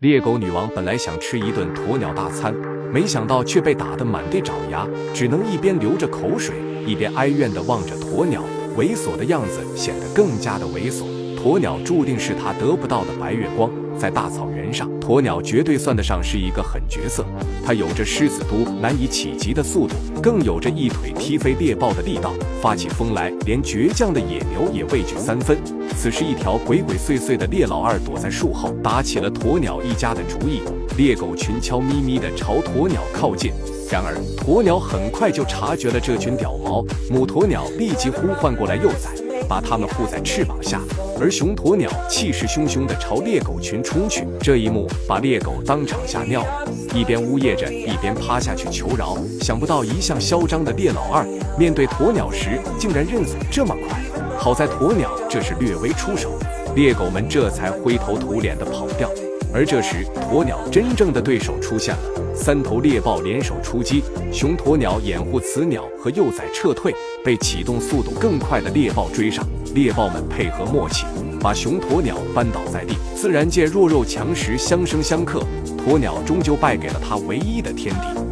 猎狗女王本来想吃一顿鸵鸟大餐，没想到却被打得满地找牙，只能一边流着口水，一边哀怨地望着鸵鸟，猥琐的样子显得更加的猥琐。鸵鸟注定是他得不到的白月光。在大草原上，鸵鸟绝对算得上是一个狠角色，它有着狮子都难以企及的速度，更有着一腿踢飞猎豹的力道。发起疯来，连倔强的野牛也畏惧3分。此时，一条鬼鬼祟祟的猎老二躲在树后，打起了鸵鸟一家的主意。猎狗群悄咪咪地朝鸵鸟靠近，然而鸵鸟很快就察觉了这群屌毛，母鸵鸟立即呼唤过来幼崽，把它们护在翅膀下，而雄鸵鸟气势汹汹地朝猎狗群冲去。这一幕把猎狗当场吓尿了，一边呜咽着，一边趴下去求饶。想不到一向嚣张的猎老二，面对鸵鸟时竟然认怂这么快。好在鸵鸟这是略微出手，猎狗们这才灰头土脸地跑掉。而这时，鸵鸟真正的对手出现了，3头猎豹联手出击，雄鸵鸟掩护雌鸟和幼崽撤退，被启动速度更快的猎豹追上。猎豹们配合默契，把雄鸵鸟扳倒在地。自然界弱肉强食，相生相克，鸵鸟终究败给了它唯一的天敌。